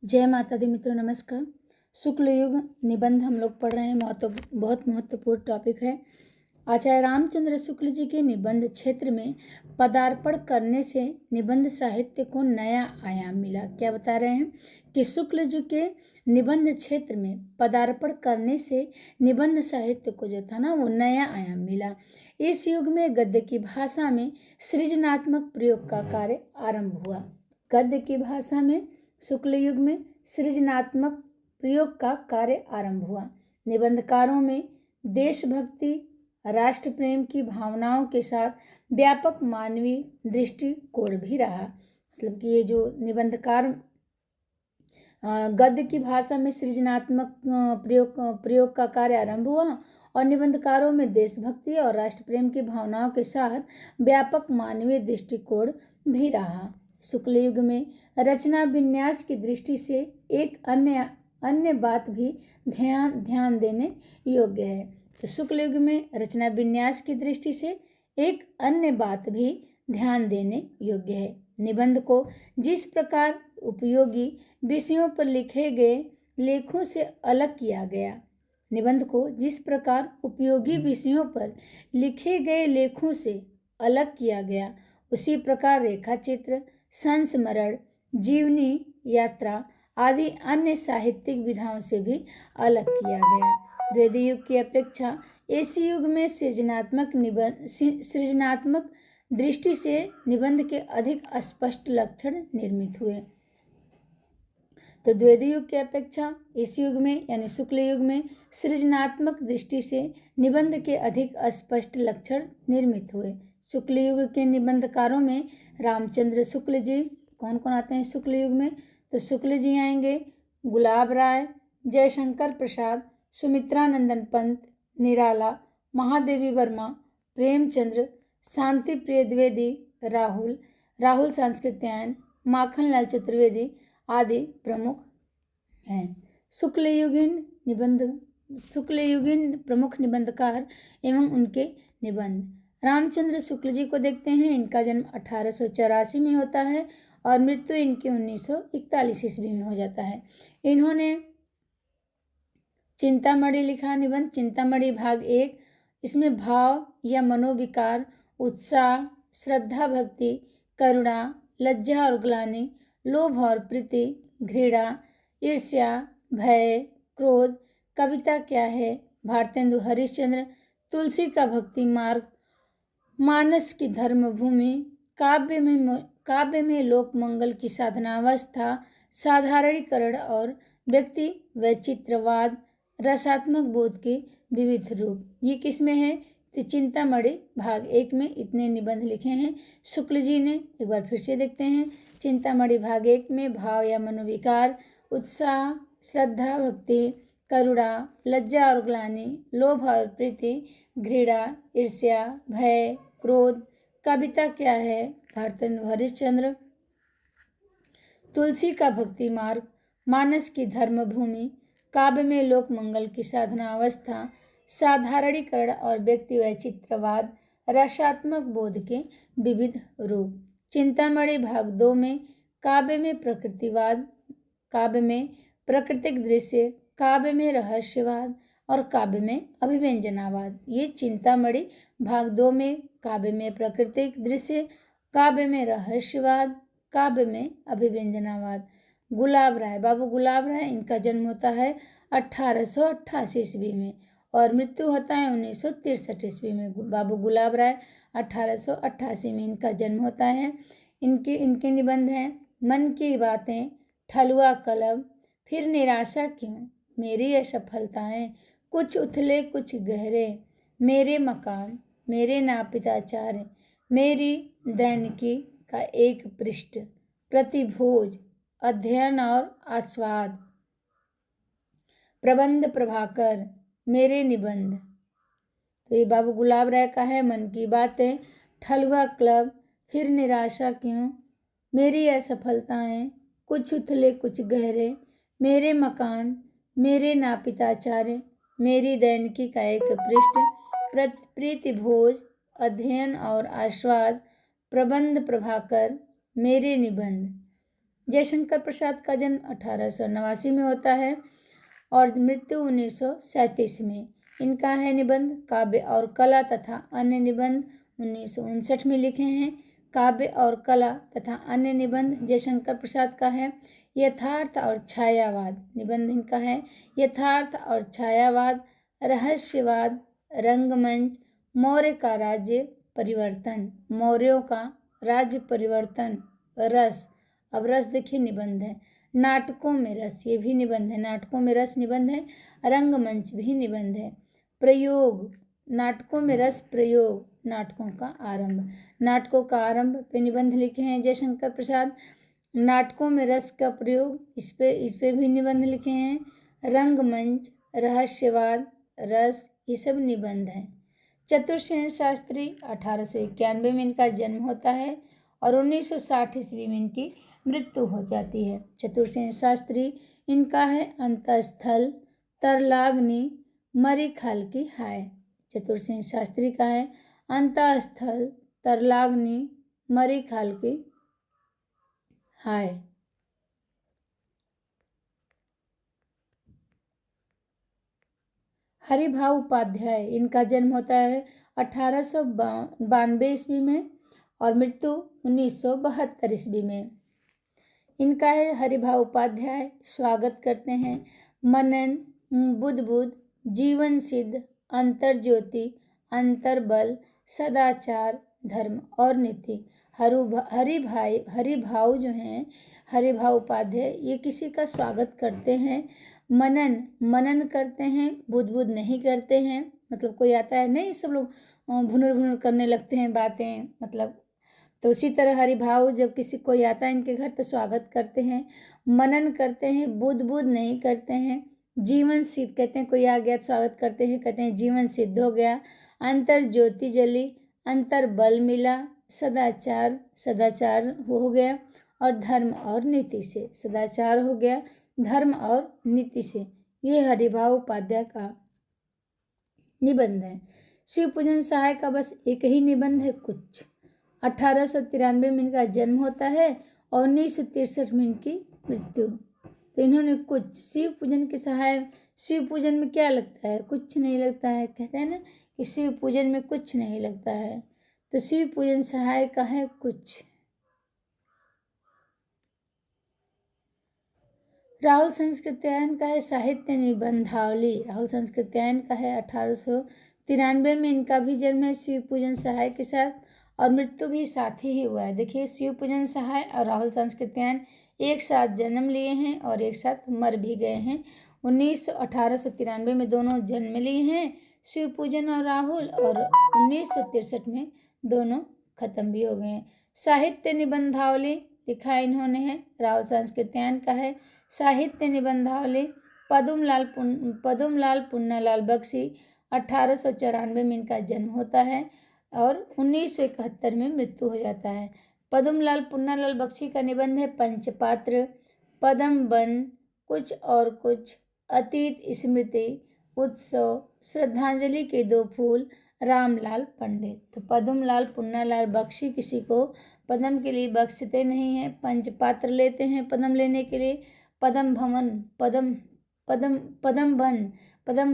जय माता दी मित्रों, नमस्कार। शुक्ल युग निबंध हम लोग पढ़ रहे हैं। बहुत महत्वपूर्ण टॉपिक है। आचार्य रामचंद्र शुक्ल जी के निबंध क्षेत्र में पदार्पण करने से निबंध साहित्य को नया आयाम मिला। क्या बता रहे हैं कि शुक्ल जी के निबंध क्षेत्र में पदार्पण करने से निबंध साहित्य को जो था ना वो नया आयाम मिला। इस युग में गद्य की भाषा में सृजनात्मक प्रयोग का कार्य आरंभ हुआ। गद्य की भाषा में शुक्ल युग में सृजनात्मक प्रयोग का कार्य आरंभ हुआ। निबंधकारों में देशभक्ति, राष्ट्र प्रेम की भावनाओं के साथ व्यापक मानवीय दृष्टिकोण भी रहा। मतलब कि ये जो निबंधकार गद्य की भाषा में सृजनात्मक प्रयोग का कार्य आरंभ हुआ और निबंधकारों में देशभक्ति और राष्ट्र प्रेम की भावनाओं के साथ व्यापक मानवीय दृष्टिकोण भी रहा। शुक्ल युग में रचना विन्यास की दृष्टि से एक अन्य बात भी ध्यान देने योग्य है। तो शुक्ल युग में रचना विन्यास की दृष्टि से एक अन्य बात भी ध्यान देने योग्य है। निबंध को जिस प्रकार उपयोगी विषयों पर लिखे गए लेखों से अलग किया गया निबंध को जिस प्रकार उपयोगी विषयों पर लिखे गए लेखों से अलग किया गया, उसी प्रकार रेखाचित्र, संस्मरण, जीवनी यात्रा आदि अन्य साहित्यिक विधाओं से भी अलग किया गया। द्वितीय युग की अपेक्षा इस युग में सृजनात्मक दृष्टि से निबंध के अधिक स्पष्ट लक्षण निर्मित हुए। तो द्वितीय युग की अपेक्षा इस युग में यानी शुक्ल युग में सृजनात्मक दृष्टि से निबंध के अधिक स्पष्ट लक्षण निर्मित हुए। शुक्ल युग के निबंधकारों में रामचंद्र शुक्ल जी, कौन कौन आते हैं शुक्ल युग में? तो शुक्ल जी आएंगे, गुलाब राय, जयशंकर प्रसाद, सुमित्रानंदन पंत, निराला, महादेवी वर्मा, प्रेमचंद्र, शांति प्रिय द्विवेदी, राहुल सांस्कृत्यायन, माखनलाल चतुर्वेदी आदि प्रमुख हैं। शुक्ल युगीन प्रमुख निबंधकार एवं उनके निबंध। रामचंद्र शुक्ल जी को देखते हैं। इनका जन्म 1884 में होता है और मृत्यु इनकी 1941 ईस्वी में हो जाता है। इन्होंने चिंतामणि लिखा निबंध, चिंतामणि भाग 1। इसमें भाव या मनोविकार, उत्साह, श्रद्धा भक्ति, करुणा, लज्जा और ग्लानि, लोभ और प्रीति, घृणा, ईर्ष्या, भय, क्रोध, कविता क्या है, भारतेंदु हरिश्चंद्र, तुलसी का भक्ति मार्ग, मानस की धर्मभूमि, काव्य में लोक मंगल की साधनावस्था, साधारणीकरण और व्यक्ति वैचित्रवाद, रसात्मक बोध के विविध रूप। ये किसमें है? तो चिंतामणि भाग 1 में इतने निबंध लिखे हैं शुक्ल जी ने। एक बार फिर से देखते हैं। चिंतामणि भाग 1 में भाव या मनोविकार, उत्साह, श्रद्धा भक्ति, करुणा, लज्जा और ग्लानि, लोभ और प्रीति, घृणा, ईर्ष्या, भय, क्रोध, कविता क्या है, भारतेंदु हरिश्चंद्र, तुलसी का भक्ति मार्ग, मानस की धर्मभूमि, काव्य में लोक मंगल की साधना अवस्था, साधारणीकरण और व्यक्ति वैचित्रवाद, रसात्मक बोध के विविध रूप। चिंतामणि भाग 2 में काव्य में प्रकृतिवाद, काव्य में प्राकृतिक दृश्य, काव्य में रहस्यवाद और काव्य में अभिव्यंजनावाद। ये चिंतामणि भाग 2 में काव्य में प्राकृतिक दृश्य, काव्य में रहस्यवाद, काव्य में अभिव्यंजनावाद। गुलाब राय, बाबू गुलाब राय, इनका जन्म होता है 1888 ईस्वी में और मृत्यु होता है 1963 ईस्वी में। बाबू गुलाब राय 1888 में इनका जन्म होता है। इनके निबंध हैं मन की बातें, ठलुआ कलब, फिर निराशा क्यों, मेरी असफलताएं, कुछ उथले कुछ गहरे, मेरे मकान, मेरे नापिताचार्य, मेरी दैनिकी का एक पृष्ठ, प्रतिभोज, अध्ययन और आस्वाद, प्रबंध प्रभाकर, मेरे निबंध। तो ये बाबू गुलाब राय का है मन की बातें, ठलुआ क्लब, फिर निराशा क्यों, मेरी असफलताएं, कुछ उथले कुछ गहरे, मेरे मकान, मेरे नापिताचार्य, मेरी दैनिकी का एक पृष्ठ, प्रीतिभोज, अध्ययन और आस्वाद, प्रबंध प्रभाकर, मेरे निबंध। जयशंकर प्रसाद का जन्म 1889 में होता है और मृत्यु 1937 में। इनका है निबंध काव्य और कला तथा अन्य निबंध 1959 में लिखे हैं। काव्य और कला तथा अन्य निबंध जयशंकर प्रसाद का है यथार्थ और छायावाद। निबंध इनका है यथार्थ और छायावाद, रहस्यवाद, रंगमंच, मौर्य का राज्य परिवर्तन, मौर्यों का राज्य परिवर्तन, रस। अब रस देखिए निबंध है। नाटकों में रस, ये भी निबंध है, नाटकों में रस निबंध है। रंगमंच भी निबंध है। प्रयोग, नाटकों में रस प्रयोग, नाटकों का आरंभ, नाटकों का आरंभ पे निबंध लिखे हैं जयशंकर प्रसाद। नाटकों में रस का प्रयोग, इस पे भी निबंध लिखे हैं। रंगमंच, रहस्यवाद, रस, ये सब निबंध हैं। चतुर्सेन शास्त्री 1891 में इनका जन्म होता है और 1960 ईस्वी में इनकी मृत्यु हो जाती है। चतुर्सेन शास्त्री, इनका है अंतस्थल, तरलाग्नि, मरीखाल की हाय। चतुर्सेन शास्त्री का है अंतस्थल, तरलाग्नि, मरीखाल की हाय। हरिभाऊ उपाध्याय, इनका जन्म होता है 1892 ईस्वी में और मृत्यु 1972 ईस्वी में। इनका है हरिभाऊ उपाध्याय स्वागत करते हैं, मनन, बुद्ध, जीवन सिद्ध, अंतर ज्योति, अंतर्बल, सदाचार, धर्म और नीति। हरिभाऊ जो हैं, हरिभाऊ उपाध्याय, ये किसी का स्वागत करते हैं, मनन करते हैं, बुद्ध नहीं करते हैं। मतलब कोई आता है नहीं, सब लोग भुनुर भुनुर करने लगते हैं बातें, मतलब तो उसी तरह हरिभाऊ जब किसी कोई आता है इनके घर तो स्वागत करते हैं, मनन करते हैं, बुद्ध नहीं करते हैं। जीवन सिद्ध, कहते हैं कोई आ गया तो स्वागत करते हैं, कहते हैं जीवन सिद्ध हो गया। अंतर ज्योति जली, अंतर बल मिला, सदाचार हो गया और धर्म और नीति से, सदाचार हो गया धर्म और नीति से। ये हरिभाऊ उपाध्याय का निबंध है। शिव पूजन सहाय का बस एक ही निबंध है, कुछ। 1893 में इनका जन्म होता है और 1963 में इनकी मृत्यु। तो इन्होंने कुछ शिव पूजन के सहाय, शिव पूजन में क्या लगता है? कुछ नहीं लगता है। कहते हैं ना कि शिव पूजन में कुछ नहीं लगता है, तो शिव पूजन सहाय का है कुछ। राहुल संस्कृत्यायन का है साहित्य निबंधावली। राहुल संस्कृत्यायन का है 1893 में इनका भी जन्म है शिव पूजन सहाय के साथ और मृत्यु भी साथ ही हुआ है। देखिए, शिव पूजन सहाय और राहुल संस्कृत्यायन एक साथ जन्म लिए हैं और एक साथ मर भी गए हैं। 1893 में दोनों जन्म लिए हैं, शिव पूजन और राहुल, और 1963 में दोनों खत्म भी हो गए हैं। साहित्य निबंधावली लिखा इन्होंने है, राहुल संस्कृत्यायन का है साहित्य निबंधावली। पदुमलाल पुन्नालाल बख्शी 1894 में इनका जन्म होता है और 1971 में मृत्यु हो जाता है। पदुमलाल पुन्नालाल बख्शी का निबंध है पंचपात्र, पदम बन, कुछ और कुछ, अतीत स्मृति, उत्सव, श्रद्धांजलि के दो फूल, रामलाल पंडित। तो पदुमलाल पुन्नालाल बख्शी किसी को पदम के लिए बख्शते नहीं हैं, पंचपात्र लेते हैं पदम लेने के लिए। पदम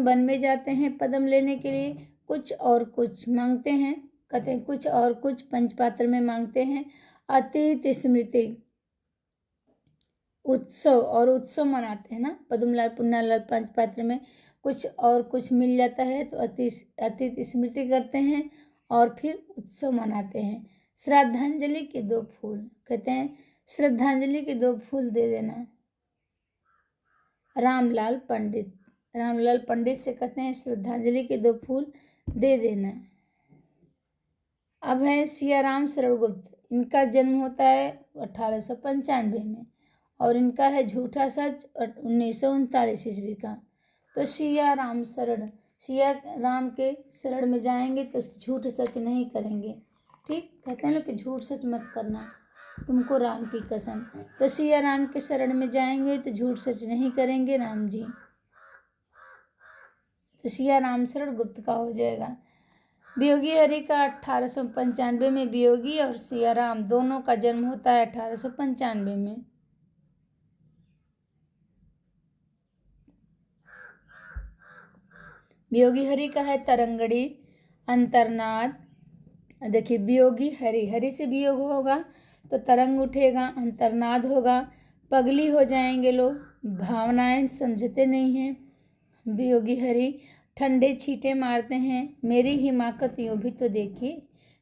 बन में जाते हैं पदम लेने के लिए। कुछ और कुछ मांगते हैं, कहते हैं कुछ और कुछ पंचपात्र में मांगते हैं। अतीत स्मृति, उत्सव, और उत्सव मनाते हैं ना पदमलाल पुन्नालाल पंचपात्र में। कुछ और कुछ मिल जाता है तो अतीत स्मृति करते हैं और फिर उत्सव मनाते हैं। श्रद्धांजलि के दो फूल, कहते हैं श्रद्धांजलि के दो फूल दे देना, रामलाल पंडित से कहते हैं श्रद्धांजलि के दो फूल दे देना। अब है सियाराम शरण गुप्त, इनका जन्म होता है 1895 में और इनका है झूठा सच 1939 ईस्वी का। तो सिया राम के शरण में जाएंगे तो झूठ सच नहीं करेंगे, ठीक। कहते हैं लोग कि झूठ सच मत करना, तुमको राम की कसम। तो सिया राम के शरण में जाएंगे तो झूठ सच नहीं करेंगे राम जी, तो सिया राम शरण गुप्त का हो जाएगा। वियोगी हरि का 1895 में, वियोगी और सिया राम दोनों का जन्म होता है 1895 में। वियोगी हरि का है तरंगड़ी, अंतर्नाद। देखिए वियोगी हरि, हरि से वियोग होगा तो तरंग उठेगा, अंतर्नाद होगा, पगली हो जाएंगे लोग, भावनाएं समझते नहीं हैं। वियोगी हरि ठंडे छींटे मारते हैं, मेरी हिमाकत यूं भी तो देखिए,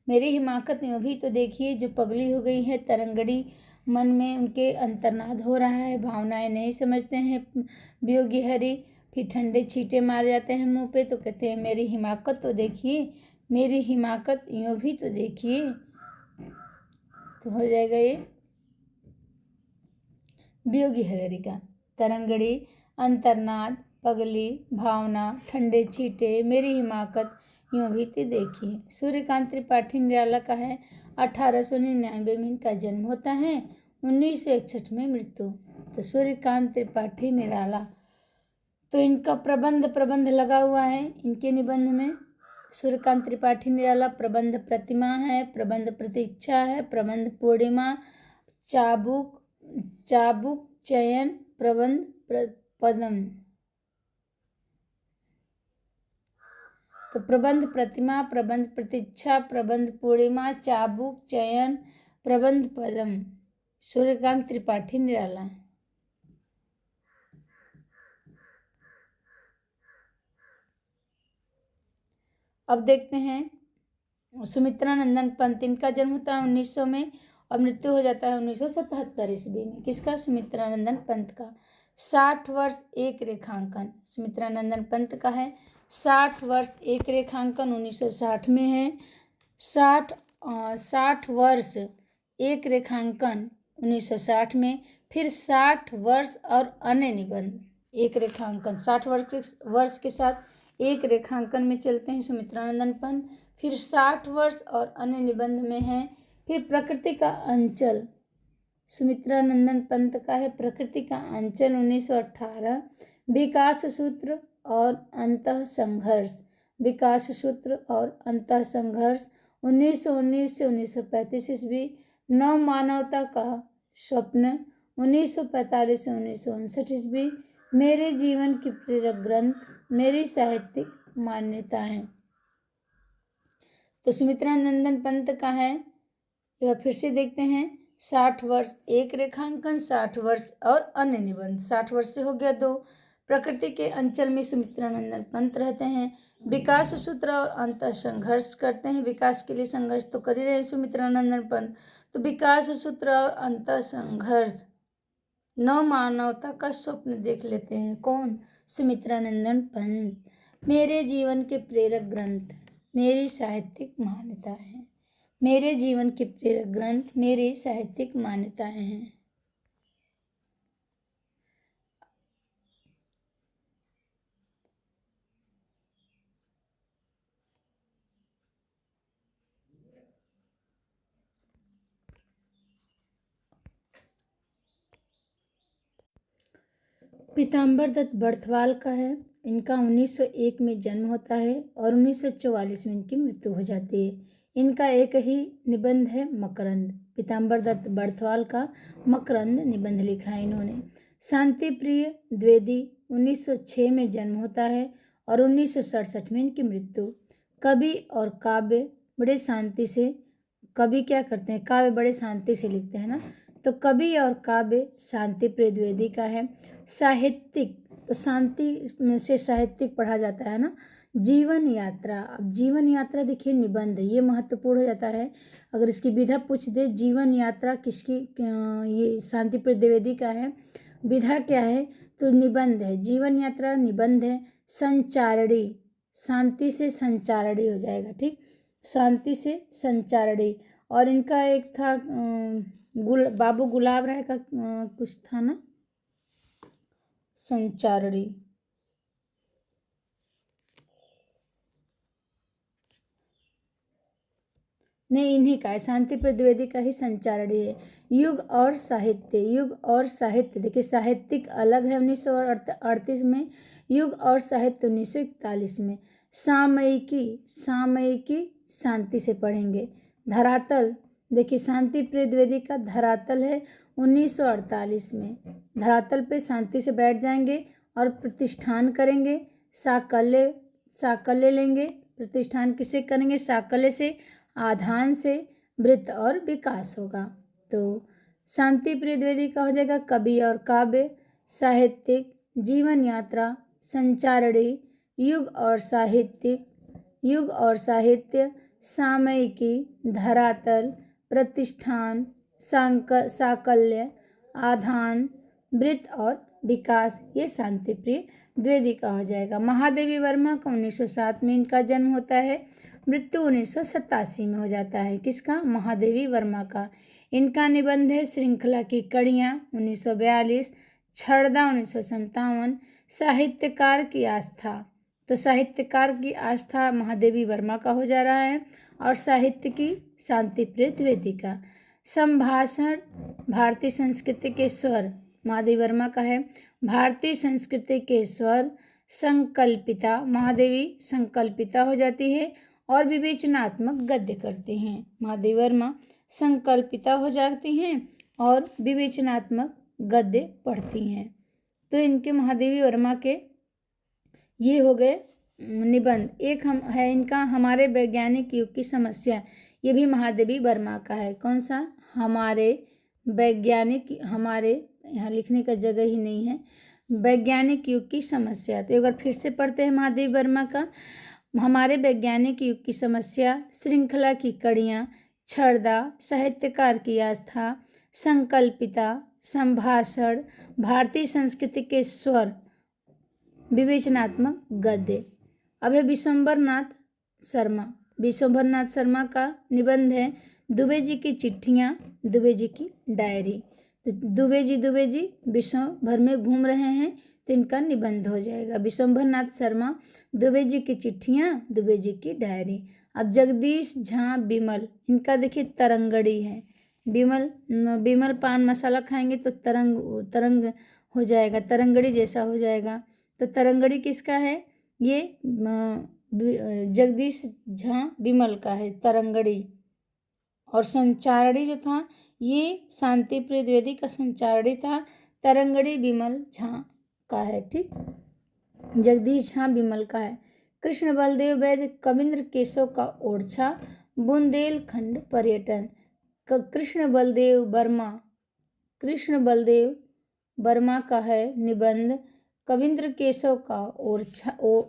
मेरी हिमाकत यूं भी तो देखिए। जो पगली हो गई है तरंगड़ी, मन में उनके अंतर्नाद हो रहा है, भावनाएं नहीं समझते हैं वियोगी हरि। फिर ठंडे छींटे मार जाते हैं मुंह पे, तो कहते हैं मेरी हिमाकत तो देखिए, मेरी हिमाकत यूं भी तो देखिए। तो हो जाएगा ये वियोगी हरि का। तरंगड़ी, अंतर्नाद, पगली, भावना, ठंडे छींटे, मेरी हिमाकत यूं भी तो देखिए। सूर्यकांत त्रिपाठी निराला का है 1899 में इनका जन्म होता है, 1961 में मृत्यु। तो सूर्यकांत त्रिपाठी निराला, तो इनका प्रबंध लगा हुआ है इनके निबंध में। सूर्यकांत त्रिपाठी निराला प्रबंध प्रतिमा है, प्रबंध प्रतीक्षा है, प्रबंध पूर्णिमा, चाबुक चाबुक चयन, प्रबंध पदम। तो प्रबंध प्रतिमा, प्रबंध प्रतीक्षा, प्रबंध पूर्णिमा, चाबुक चयन, प्रबंध पदम, सूर्यकांत त्रिपाठी निराला। अब देखते हैं सुमित्रा नंदन पंत, इनका जन्म होता है 1900 में और मृत्यु हो जाता है 1977 ईस्वी में। किसका? सुमित्रा नंदन पंत का। 60 वर्ष एक रेखांकन, सुमित्रा नंदन पंत का है 60 वर्ष एक रेखांकन, 1960 में है। 60 वर्ष एक रेखांकन 1960 में। फिर 60 वर्ष और अन्य निबंध, एक रेखांकन 60 वर्ष के साथ एक रेखांकन में चलते हैं सुमित्रा नंदन पंत। फिर 60 वर्ष और अन्य निबंध में है। फिर प्रकृति का अंचल, सुमित्रा नंदन पंत का है प्रकृति का अंचल 1918। विकास सूत्र और अंतः संघर्ष, विकास सूत्र और अंतः संघर्ष 1919 से 1935 ईस्वी। नव मानवता का स्वप्न 1945 से 1959 ईस्वी। मेरे जीवन की प्रेरक ग्रंथ, मेरी साहित्यिक मान्यताएं। तो सुमित्रा नंदन पंत का है, यह फिर से देखते हैं 60 वर्ष एक रेखांकन, 60 वर्ष और अन्य निबंध। 60 वर्ष से हो गया 2। प्रकृति के अंचल में सुमित्रा नंदन पंत रहते हैं। विकास सूत्र और अंतः संघर्ष करते हैं, विकास के लिए संघर्ष तो कर ही रहे हैं सुमित्रा नंदन पंत। तो विकास सूत्र और अंतः संघर्ष, नव मानवता का स्वप्न देख लेते हैं। कौन? सुमित्रा नंदन पंत। मेरे जीवन के प्रेरक ग्रंथ, मेरी साहित्यिक मान्यताएं हैं, मेरे जीवन के प्रेरक ग्रंथ मेरी साहित्यिक मान्यताएं हैं। पीताम्बर दत्त बर्थवाल का है, इनका 1901 में जन्म होता है और 1944 में इनकी मृत्यु हो जाती है। इनका एक ही निबंध है मकरंद। पीताम्बर दत्त बर्थवाल का मकरंद निबंध लिखा है इन्होंने। शांति प्रिय द्विवेदी 1906 में जन्म होता है और 1967 में इनकी मृत्यु। कवि और काव्य बड़े शांति से, कवि क्या करते हैं, काव्य बड़े शांति से लिखते हैं ना। तो कवि और काव्य शांति प्रिय द्विवेदी का है। साहित्यिक, तो शांति से साहित्यिक पढ़ा जाता है ना। जीवन यात्रा, अब जीवन यात्रा देखिए निबंध, ये महत्वपूर्ण हो जाता है। अगर इसकी विधा पूछ दे जीवन यात्रा किसकी, ये शांति प्रिय द्विवेदी का है। विधा क्या है? तो निबंध है, जीवन यात्रा निबंध है। संचारणी, शांति से संचारणी हो जाएगा, ठीक, शांति से संचारणी। और इनका एक था बाबू गुलाब राय का कुछ था ना, संचारणी। नहीं, इन्हीं का है, शांति प्रिय द्विवेदी का ही संचारणी है। युग और साहित्य, युग और साहित्य देखिए, साहित्यिक अलग है 1938 में, युग और साहित्य 1941 में। सामयिकी, सामयिकी शांति से पढ़ेंगे। धरातल देखिए, शांति प्रिय द्विवेदी का धरातल है 1948 में। धरातल पे शांति से बैठ जाएंगे और प्रतिष्ठान करेंगे। साकल्य साकल्य लेंगे, प्रतिष्ठान किसे करेंगे, साकल्य से, आधान से, वृत्त और विकास होगा। तो शांति प्रिय द्विवेदी का हो जाएगा कवि और काव्य, साहित्यिक, जीवन यात्रा, संचारणी, युग और साहित्यिक, युग और साहित्य, सामयिकी, धरातल, प्रतिष्ठान, साकल्य, आधान, वृत्त और विकास, ये शांति प्रिय द्विवेदी का हो जाएगा। महादेवी वर्मा का 1907 में इनका जन्म होता है, मृत्यु 1987 में हो जाता है। किसका, महादेवी वर्मा का। इनका निबंध है श्रृंखला की कड़ियाँ 1942, छड़दा 1957, साहित्यकार की आस्था। तो साहित्यकार की आस्था महादेवी वर्मा का हो जा रहा है और साहित्य की शांति प्रिय द्विवेदी का। संभाषण भारतीय संस्कृति के स्वर महादेवी वर्मा का है, भारतीय संस्कृति के स्वर। संकल्पिता महादेवी संकल्पिता हो जाती है और विवेचनात्मक गद्य करते हैं। महादेवी वर्मा संकल्पिता हो जाती हैं और विवेचनात्मक गद्य पढ़ती हैं। तो इनके महादेवी वर्मा के ये हो गए निबंध। एक हम है इनका हमारे वैज्ञानिक युग की समस्या, ये भी महादेवी वर्मा का है। कौन सा, हमारे वैज्ञानिक, हमारे यहाँ लिखने का जगह ही नहीं है, वैज्ञानिक युग की समस्या। तो एक बार फिर से पढ़ते हैं महादेवी वर्मा का। हमारे वैज्ञानिक युग की समस्या, श्रृंखला की कड़ियाँ, छड़दा, साहित्यकार की आस्था, संकल्पिता, संभाषण, भारतीय संस्कृति के स्वर, विवेचनात्मक गद्य। अब है विश्वंभरनाथ शर्मा। विश्वंभरनाथ शर्मा का निबंध है दुबे जी की चिट्ठियाँ, दुबे जी की डायरी। तो दुबे जी विश्व भर में घूम रहे हैं, तो इनका निबंध हो जाएगा विश्वंभरनाथ शर्मा, दुबे जी की चिट्ठियाँ, दुबे जी की डायरी। अब जगदीश झा बिमल, इनका देखिए तरंगड़ी है। बिमल पान मसाला खाएंगे तो तरंग हो जाएगा, तरंगड़ी जैसा हो जाएगा। तो तरंगड़ी किसका है, ये जगदीश झा बिमल का है तरंगड़ी। और संचारणी जो था ये शांति प्रिय द्विवेदी का संचारणी था, तरंगड़ी बिमल झा का है। ठीक, जगदीश झा बिमल का है। कृष्ण बलदेव वैद्य कविंद्र केशव का ओरछा, बुंदेलखंड पर्यटन। कृष्ण बलदेव वर्मा का है निबंध कविंद्र केशव का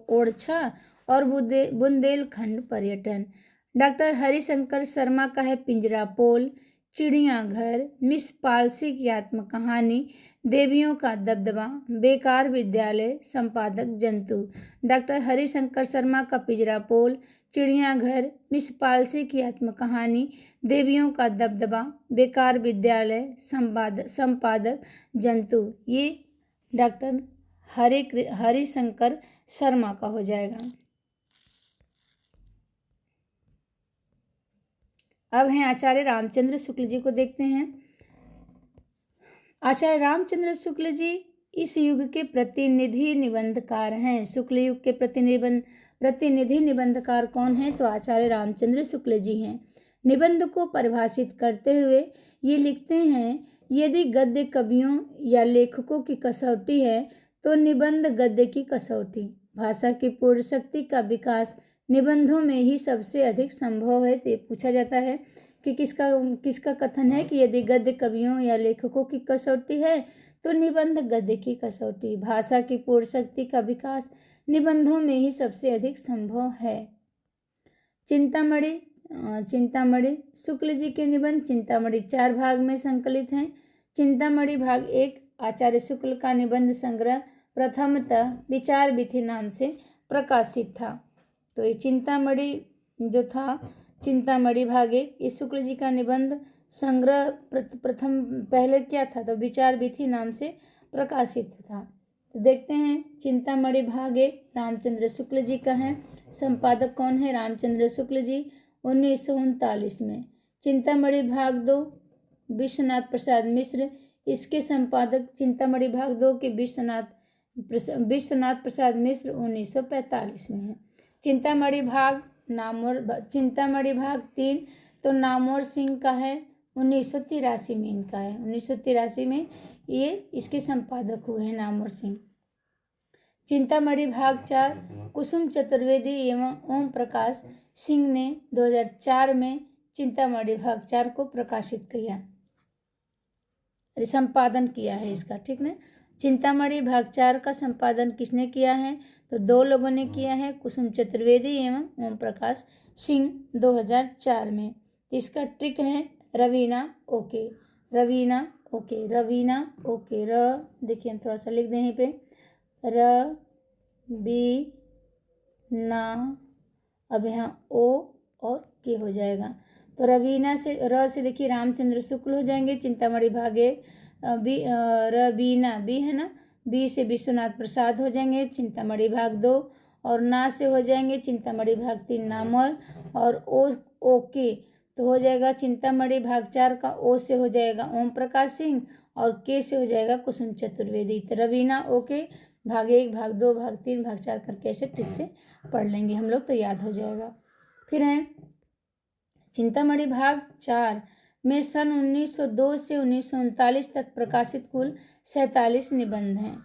ओरछा और बुंदेलखंड पर्यटन। डॉक्टर हरिशंकर शर्मा का है पिंजरापोल, चिड़ियाघर, मिस पालसी की आत्मकहानी, देवियों का दबदबा, बेकार विद्यालय, संपादक जंतु। डॉक्टर हरिशंकर शर्मा का पिंजरापोल, चिड़ियाघर, मिस पालसी की आत्मकहानी, देवियों का दबदबा, बेकार विद्यालय, संपादक जंतु, ये डॉक्टर हरिशंकर शर्मा का हो जाएगा। अब हैं आचार्य रामचंद्र शुक्ल जी को देखते हैं। आचार्य रामचंद्र शुक्ल जी इस युग के प्रतिनिधि निबंधकार हैं। शुक्ल युग के प्रतिनिधि निबंधकार कौन हैं, तो आचार्य रामचंद्र शुक्ल जी हैं। निबंध को परिभाषित करते हुए ये लिखते हैं, यदि गद्य कवियों या लेखकों की कसौटी है तो निबंध गद्य की कसौटी। भाषा की पूर्ण शक्ति का विकास निबंधों में ही सबसे अधिक संभव है। तो पूछा जाता है कि किसका कथन है कि यदि गद्य कवियों या लेखकों की कसौटी है तो निबंध गद्य की कसौटी। भाषा की पूर्ण शक्ति का विकास निबंधों में ही सबसे अधिक संभव है। चिंतामणि शुक्ल जी के निबंध चिंतामणि 4 भाग में संकलित हैं। चिंतामणि भाग 1 आचार्य शुक्ल का निबंध संग्रह प्रथमतः विचार विधि नाम से प्रकाशित था। तो ये चिंतामणि जो था, चिंतामणि भाग 1 ये शुक्ल जी का निबंध संग्रह प्रथम पहले क्या था, तो विचार विधि नाम से प्रकाशित था। तो देखते हैं चिंतामणि भाग 1 रामचंद्र शुक्ल जी का है। संपादक कौन है, रामचंद्र शुक्ल जी 1939 में। चिंतामणि भाग 2 विश्वनाथ प्रसाद मिश्र, इसके संपादक चिंतामणि भाग 2 के विश्वनाथ प्रसाद मिश्र 1945 में है। चिंतामणि भाग 3 तो नामवर सिंह का है, 1983 में इनका है। 1983 में ये इसके संपादक हुए हैं नामवर सिंह। चिंतामणि भाग 4 कुसुम चतुर्वेदी एवं ओम प्रकाश सिंह ने 2004 में चिंतामणि भाग 4 को प्रकाशित किया, संपादन किया है इसका, ठीक ना। चिंतामणि भाग 4 का संपादन किसने किया है? तो 2 लोगों ने किया है, कुसुम चतुर्वेदी एवं ओम प्रकाश सिंह 2004 में। इसका ट्रिक है Raveena okay, Raveena okay, Raveena okay, देखिए हम थोड़ा सा लिख दें यहीं पे, बी ना, अब यहाँ ओ और के हो जाएगा। तो रवीना से से देखिए रामचंद्र शुक्ल हो जाएंगे, चिंतामणि भागे बी रवीना बी है ना, बी से विश्वनाथ प्रसाद हो जाएंगे, चिंतामणि भाग 2, और ना से हो जाएंगे चिंतामणि भाग 3 नामवर, और ओ के तो हो जाएगा चिंतामणि भाग 4 का ओ से हो जाएगा ओम प्रकाश सिंह, और के से हो जाएगा कुसुम चतुर्वेदी। तो रवीना ओके भाग 1 भाग 2 भाग 3 भाग 4 करके ऐसे ट्रिक से पढ़ लेंगे हम लोग तो याद हो जाएगा। फिर है चिंतामणि भाग 4 में सन 1902 से 1939 तक प्रकाशित कुल 47 निबंध हैं।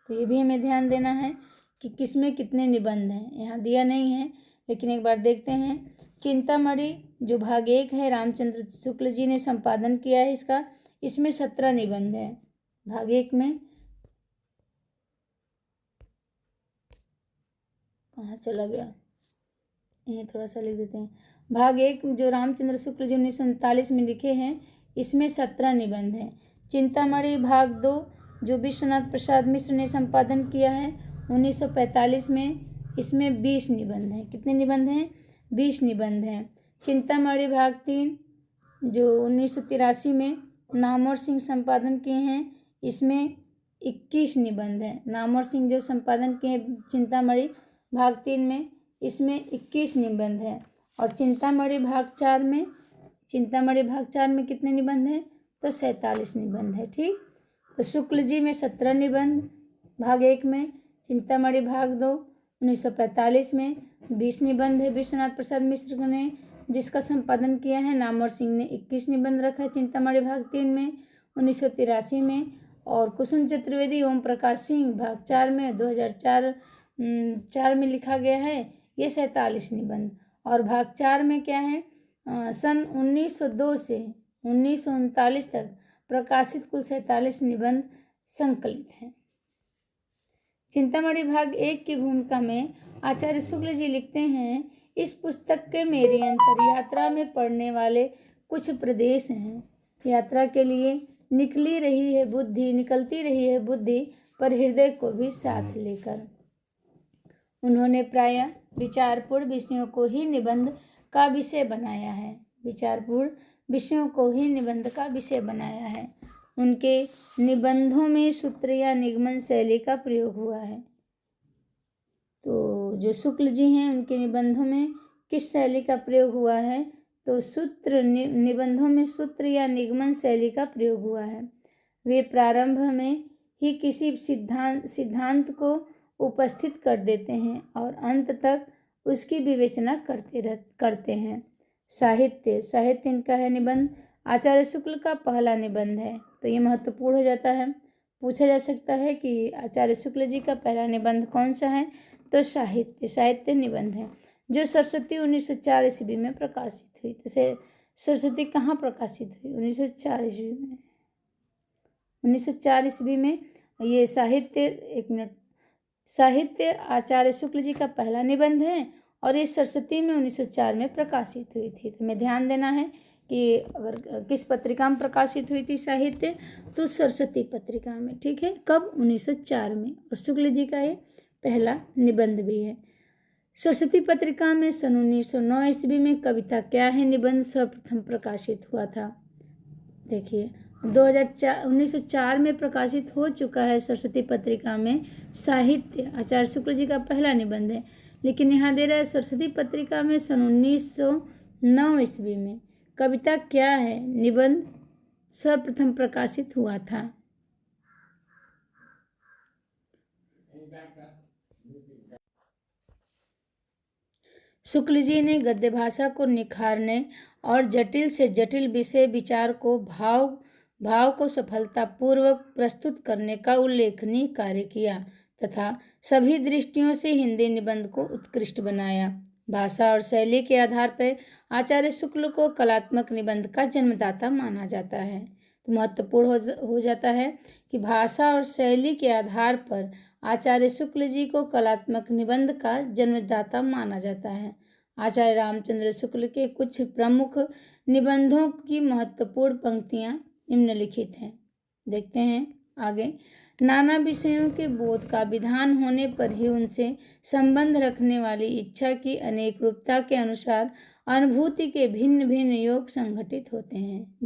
तो ये भी हमें ध्यान देना है कि किसमें कितने निबंध हैं, यहाँ दिया नहीं है लेकिन एक बार देखते हैं। चिंतामणि जो भाग 1 है रामचंद्र शुक्ल जी ने संपादन किया है इसका, इसमें 17 निबंध हैं भाग 1 में। कहाँ चला गया, ये थोड़ा सा लिख देते हैं। भाग 1 जो रामचंद्र शुक्ल जी 1939 में लिखे हैं, इसमें 17 निबंध हैं। चिंतामणि भाग 2 जो विश्वनाथ प्रसाद मिश्र ने संपादन किया है 1945 में, इसमें 20 निबंध हैं। कितने निबंध हैं? 20 निबंध हैं। चिंतामणि भाग 3 जो 1983 में नामवर सिंह संपादन किए हैं, इसमें 21 निबंध हैं। नामवर सिंह जो संपादन किए चिंतामणि भाग 3 में, इसमें 21 निबंध हैं। और चिंतामणि भाग 4 में, चिंतामणि भाग 4 में कितने निबंध हैं? तो 47 निबंध है, ठीक। तो शुक्ल जी में 17 निबंध भाग 1 में, चिंतामणि भाग 2 1945 में 20 निबंध है विश्वनाथ प्रसाद मिश्र ने जिसका संपादन किया है। नामवर सिंह ने 21 निबंध रखा है चिंतामणि भाग 3 में 1983 में, और कुसुम चतुर्वेदी ओम प्रकाश सिंह भाग 4 में 2004 में लिखा गया है ये 47 निबंध। और भाग 4 में क्या है, सन 1902 से 1939 तक प्रकाशित कुल 47 निबंध संकलित हैं। चिंतामणि भाग 1 की भूमिका में आचार्य शुक्ल जी लिखते हैं, इस पुस्तक के मेरी अंतर यात्रा में पढ़ने वाले कुछ प्रदेश हैं। यात्रा के लिए निकलती रही है बुद्धि, पर हृदय को भी साथ लेकर। उन्होंने प्रायः विचारपूर्ण विषयों को ही निबंध का विषय बनाया है। विचारपूर्ण विषयों को ही निबंध का विषय बनाया है। उनके निबंधों में सूत्र या निगमन शैली का प्रयोग हुआ है। तो जो शुक्ल जी हैं उनके निबंधों में किस शैली का प्रयोग हुआ है? तो निबंधों में सूत्र या निगमन शैली का प्रयोग हुआ है। वे प्रारंभ में ही किसी सिद्धांत को उपस्थित कर देते हैं और अंत तक उसकी विवेचना करते हैं। साहित्य इनका है निबंध, आचार्य शुक्ल का पहला निबंध है। तो ये महत्वपूर्ण हो जाता है, पूछा जा सकता है कि आचार्य शुक्ल जी का पहला निबंध कौन सा है? तो साहित्य निबंध है जो सरस्वती 1904 ईस्वी में प्रकाशित हुई। तो सरस्वती कहाँ प्रकाशित हुई? 1904 ईस्वी में। 1904 ईस्वी में ये साहित्य आचार्य शुक्ल जी का पहला निबंध है और ये सरस्वती में 1904 में प्रकाशित हुई थी। तो हमें ध्यान देना है कि अगर किस पत्रिका में प्रकाशित हुई थी साहित्य, तो सरस्वती पत्रिका में, ठीक है। कब? 1904 में। और शुक्ल जी का ये पहला निबंध भी है। सरस्वती पत्रिका में सन 1909 ईस्वी में कविता क्या है निबंध सर्वप्रथम प्रकाशित हुआ था। देखिए 1904 में प्रकाशित हो चुका है सरस्वती पत्रिका में साहित्य, आचार्य शुक्ल जी का पहला निबंध है, लेकिन यहाँ दे रहा है सरस्वती पत्रिका में सन 1909 ईस्वी में कविता क्या है निबंध सर्वप्रथम प्रकाशित हुआ था। शुक्ल जी ने गद्य भाषा को निखारने और जटिल से जटिल विषय विचार को भाव को सफलतापूर्वक प्रस्तुत करने का उल्लेखनीय कार्य किया। तथा सभी दृष्टियों से हिंदी निबंध को उत्कृष्ट बनाया। भाषा और शैली के आधार पर आचार्य शुक्ल को कलात्मक निबंध का जन्मदाता माना जाता है। तो महत्वपूर्ण हो जाता है कि भाषा और शैली के आधार पर आचार्य शुक्ल जी को कलात्मक निबंध का जन्मदाता माना जाता है। आचार्य रामचंद्र शुक्ल के कुछ प्रमुख निबंधों की महत्वपूर्ण पंक्तियां निम्नलिखित हैं। देखते हैं आगे। नाना विषयों के बोध का विधान होने पर ही उनसे संबंध रखने वाली इच्छा की अनेक रूपता के अनुसार अनुभूति के भिन्न भिन्न योग संगठित होते हैं,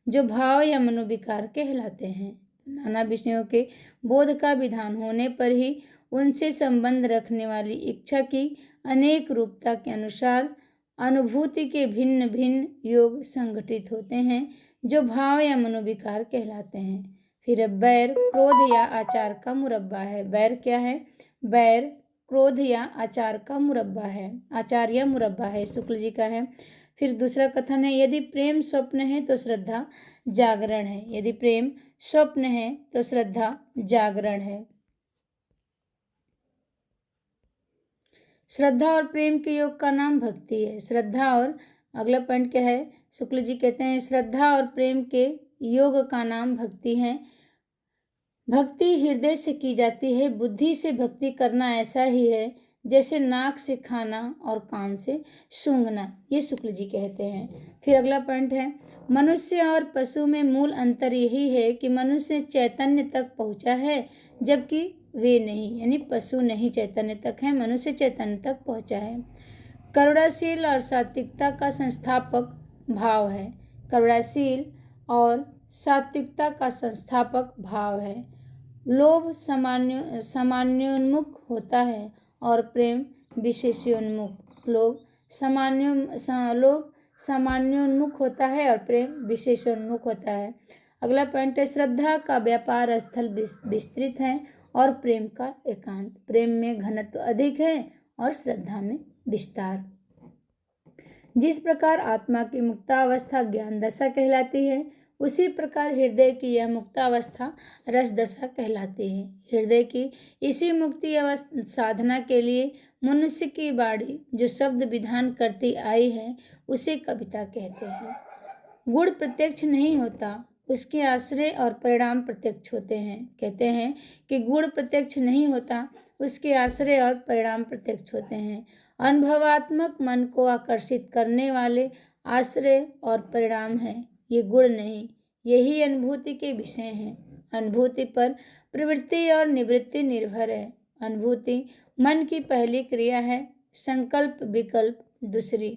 जो भाव या मनोविकार कहलाते हैं। नाना विषयों के बोध का विधान होने पर ही उनसे संबंध रखने वाली इच्छा की अनेक रूपता के अनुसार अनुभूति के भिन्न भिन्न योग संगठित होते हैं, जो भाव या मनोविकार कहलाते हैं। फिर बैर क्रोध या आचार का मुरब्बा है। बैर क्या है? बैर क्रोध या आचार का मुरब्बा है, आचार या मुरब्बा है, शुक्ल जी का है। फिर दूसरा कथन है, यदि प्रेम स्वप्न है तो श्रद्धा जागरण है। यदि प्रेम स्वप्न है तो श्रद्धा जागरण है। श्रद्धा और प्रेम के योग का नाम भक्ति है। श्रद्धा और अगला पॉइंट क्या है? शुक्ल जी कहते हैं श्रद्धा और प्रेम के योग का नाम भक्ति है। भक्ति हृदय से की जाती है। बुद्धि से भक्ति करना ऐसा ही है जैसे नाक से खाना और कान से सूंघना, ये शुक्ल जी कहते हैं। फिर अगला पॉइंट है, मनुष्य और पशु में मूल अंतर यही है कि मनुष्य चैतन्य तक पहुंचा है जबकि वे नहीं, यानी पशु नहीं चैतन्य तक है, मनुष्य चैतन्य तक पहुंचा है। करुणाशील और सात्विकता का संस्थापक भाव है। करुणाशील और सात्विकता का संस्थापक भाव है। लोभ सामान्योन्मुख होता है और प्रेम विशेषोन्मुख। लोभ सामान्योन्मुख होता है और प्रेम विशेषोन्मुख होता है। अगला पॉइंट है, श्रद्धा का व्यापार स्थल विस्तृत है और प्रेम का एकांत। प्रेम में घनत्व अधिक है और श्रद्धा में विस्तार। जिस प्रकार आत्मा की मुक्तावस्था ज्ञान दशा कहलाती है, उसी प्रकार हृदय की यह मुक्तावस्था रस दशा कहलाती है। हृदय की इसी मुक्ति अवस्था साधना के लिए मनुष्य की वाणी जो शब्द विधान करती आई है, उसे कविता कहते हैं। गुण प्रत्यक्ष नहीं होता, उसके आश्रय और परिणाम प्रत्यक्ष होते हैं। कहते हैं कि गुण प्रत्यक्ष नहीं होता, उसके आश्रय और परिणाम प्रत्यक्ष होते हैं। अनुभवात्मक मन को आकर्षित करने वाले आश्रय और परिणाम हैं, ये गुण नहीं। यही अनुभूति के विषय हैं। अनुभूति पर प्रवृत्ति और निवृत्ति निर्भर है। अनुभूति मन की पहली क्रिया है, संकल्प विकल्प दूसरी।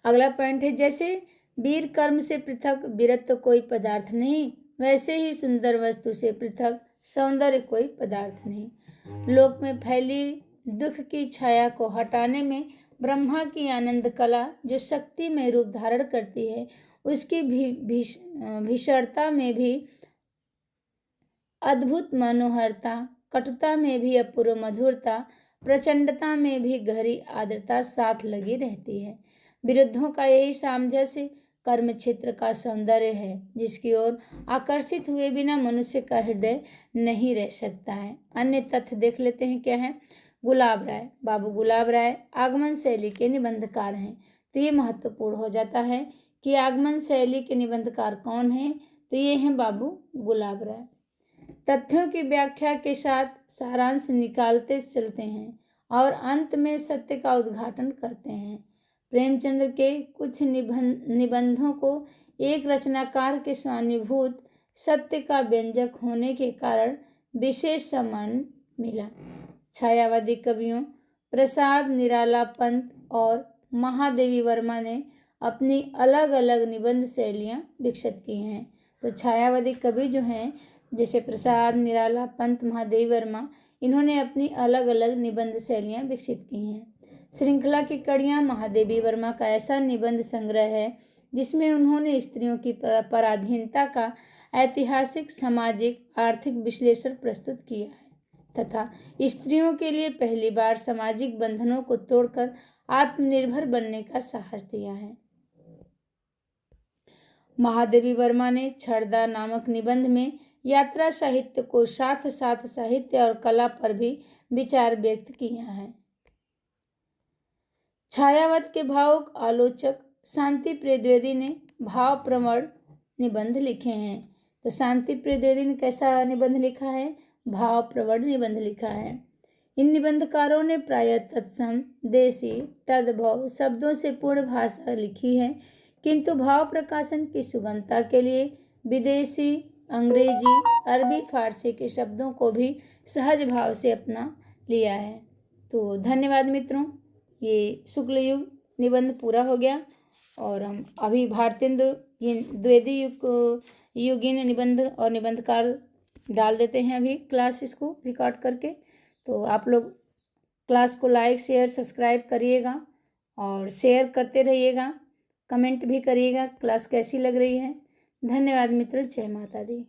अगला पॉइंट है, जैसे वीर कर्म से पृथक वीरत्व कोई पदार्थ नहीं, वैसे ही सुंदर वस्तु से पृथक सौंदर्य कोई पदार्थ नहीं। लोक में फैली दुख की छाया को हटाने में ब्रह्मा की आनंद कला जो शक्ति में रूप धारण करती है, उसकी भीषणता में भी अद्भुत मनोहरता, कटुता में भी अपूर्व मधुरता, प्रचंडता में भी गहरी आर्द्रता साथ लगी रहती है। विरुद्धों का यही सामंजस्य कर्म क्षेत्र का सौंदर्य है, जिसकी ओर आकर्षित हुए बिना मनुष्य का हृदय नहीं रह सकता है। अन्य तथ्य देख लेते हैं क्या है। गुलाब राय, बाबू गुलाब राय आगमन शैली के निबंधकार हैं। तो ये महत्वपूर्ण हो जाता है कि आगमन शैली के निबंधकार कौन हैं, तो ये हैं बाबू गुलाब राय। तथ्यों की व्याख्या के साथ सारांश निकालते चलते हैं और अंत में सत्य का उद्घाटन करते हैं। प्रेमचंद्र के कुछ निबंधों को एक रचनाकार के स्वानुभूत सत्य का व्यंजक होने के कारण विशेष सम्मान मिला। छायावादी कवियों प्रसाद निराला पंत और महादेवी वर्मा ने अपनी अलग अलग निबंध शैलियाँ विकसित की हैं। तो छायावादी कवि जो हैं, जैसे प्रसाद निराला पंत, महादेवी वर्मा, इन्होंने अपनी अलग अलग निबंध शैलियाँ विकसित की हैं। श्रृंखला की कड़ियाँ महादेवी वर्मा का ऐसा निबंध संग्रह है जिसमें उन्होंने स्त्रियों की पराधीनता का ऐतिहासिक, सामाजिक, आर्थिक विश्लेषण प्रस्तुत किया है तथा स्त्रियों के लिए पहली बार सामाजिक बंधनों को तोड़कर आत्मनिर्भर बनने का साहस दिया है। महादेवी वर्मा ने छड़दा नामक निबंध में यात्रा साहित्य को साथ साथ साहित्य और कला पर भी विचार व्यक्त किया है। छायावत के भावुक आलोचक शांति प्रिय द्विवेदी ने भाव प्रवण निबंध लिखे हैं। तो शांति प्रिय द्विवेदी ने कैसा निबंध लिखा है? भाव प्रवण निबंध लिखा है। इन निबंधकारों ने प्रायः तत्सम, देशी, तद्भव शब्दों से पूर्ण भाषा लिखी है, किंतु भाव प्रकाशन की सुगमता के लिए विदेशी, अंग्रेजी, अरबी, फारसी के शब्दों को भी सहज भाव से अपना लिया है। तो धन्यवाद मित्रों, ये शुक्ल युग निबंध पूरा हो गया और हम अभी भारतेंदु द्विवेदी युगीन निबंध और निबंधकार डाल देते हैं अभी क्लास इसको रिकॉर्ड करके। तो आप लोग क्लास को लाइक शेयर सब्सक्राइब करिएगा और शेयर करते रहिएगा, कमेंट भी करिएगा क्लास कैसी लग रही है। धन्यवाद मित्रों, जय माता दी।